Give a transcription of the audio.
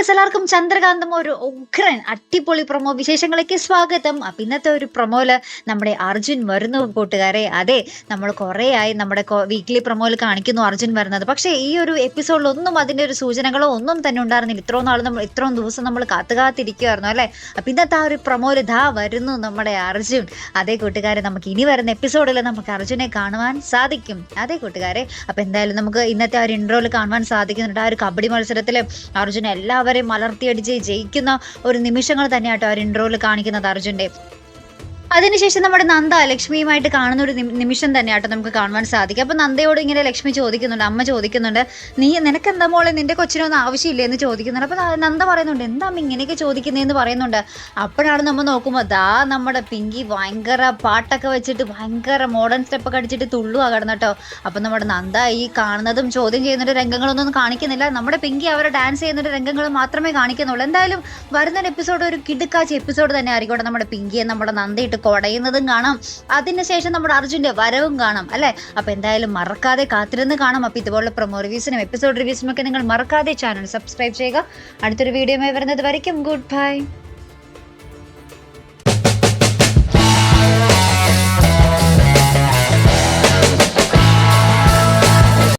Yes, എല്ലാവർക്കും ചന്ദ്രകാന്തം ഒരു ഉഗ്രൻ അടിപൊളി പ്രൊമോ വിശേഷങ്ങളിലേക്ക് സ്വാഗതം. അപ്പം ഇന്നത്തെ ഒരു പ്രൊമോയില് നമ്മുടെ അർജുൻ വരുന്നു കൂട്ടുകാരെ. അതെ, നമ്മൾ കുറേ ആയി നമ്മുടെ വീക്ക്ലി പ്രൊമോയിൽ കാണിക്കുന്നു അർജുൻ വരുന്നത്. പക്ഷേ ഈ ഒരു എപ്പിസോഡിലൊന്നും അതിൻ്റെ ഒരു സൂചനകളോ ഒന്നും തന്നെ ഉണ്ടായിരുന്നില്ല. ഇത്രയും ദിവസം നമ്മൾ കാത്തിരിക്കുമായിരുന്നു അല്ലേ. അപ്പം ഇന്നത്തെ ആ ഒരു പ്രൊമോയിൽ ദാ വരുന്നു നമ്മുടെ അർജുൻ. അതേ കൂട്ടുകാരെ, നമുക്ക് ഇനി വരുന്ന എപ്പിസോഡിൽ നമുക്ക് അർജുനെ കാണുവാൻ സാധിക്കും. അതേ കൂട്ടുകാരെ, അപ്പം എന്തായാലും നമുക്ക് ഇന്നത്തെ ആ ഒരു ഇൻട്രോയിൽ കാണുവാൻ സാധിക്കുന്നുണ്ട്. ആ ഒരു കബഡി മത്സരത്തിൽ അർജുൻ എല്ലാവരെയും മലർത്തിയടിച്ച് ജയിക്കുന്ന ഒരു നിമിഷങ്ങൾ തന്നെയാട്ടോ ആ ഇൻട്രോയിൽ കാണിക്കുന്നത് അർജുൻ്റെ. അതിനുശേഷം നമ്മുടെ നന്ദ ലക്ഷ്മിയുമായിട്ട് കാണുന്ന ഒരു നിമിഷം തന്നെയാട്ടോ നമുക്ക് കാണുവാൻ സാധിക്കും. അപ്പം നന്ദയോട് ഇങ്ങനെ ലക്ഷ്മി ചോദിക്കുന്നുണ്ട്, അമ്മ ചോദിക്കുന്നുണ്ട്, നിനക്കെന്താ മോളെ നിന്റെ കൊച്ചിനൊന്നും ആവശ്യമില്ല എന്ന് ചോദിക്കുന്നുണ്ട്. അപ്പം നന്ദ പറയുന്നുണ്ട്, എന്താ അമ്മ ഇങ്ങനെയൊക്കെ ചോദിക്കുന്നതെന്ന് പറയുന്നുണ്ട്. അപ്പോഴാണ് നമ്മൾ നോക്കുമ്പോൾ ദാ നമ്മുടെ പിങ്കി ഭയങ്കര പാട്ടൊക്കെ വെച്ചിട്ട് ഭയങ്കര മോഡേൺ സ്റ്റെപ്പൊക്കെ അടിച്ചിട്ട് തുള്ളുക കിടന്നട്ടോ. അപ്പം നമ്മുടെ നന്ദ ഈ കാണുന്നതും ചോദ്യം ചെയ്യുന്നൊരു രംഗങ്ങളൊന്നും കാണിക്കുന്നില്ല. നമ്മുടെ പിങ്കി അവരെ ഡാൻസ് ചെയ്യുന്നൊരു രംഗങ്ങൾ മാത്രമേ കാണിക്കുന്നുള്ളൂ. എന്തായാലും വരുന്നൊരു എപ്പിസോഡ് ഒരു കിടുക്കാച്ച എപ്പിസോഡ് തന്നെ ആയിരിക്കട്ടെ. നമ്മുടെ പിങ്കിയെ നമ്മുടെ നന്ദയിട്ട് കൊടയുന്നതും കാണാം, അതിനുശേഷം നമ്മുടെ അർജുൻ്റെ വരവും കാണാം അല്ലേ. അപ്പോൾ എന്തായാലും മറക്കാതെ കാത്തിരുന്ന് കാണാം. അപ്പോൾ ഇതുപോലുള്ള പ്രൊമോ റിവ്യൂസിനും എപ്പിസോഡ് റിവ്യൂസിനും ഒക്കെ നിങ്ങൾ മറക്കാതെ ചാനൽ സബ്സ്ക്രൈബ് ചെയ്യുക. അടുത്തൊരു വീഡിയോയുമായി വരുന്നത് വരയ്ക്കും ഗുഡ് ബൈ.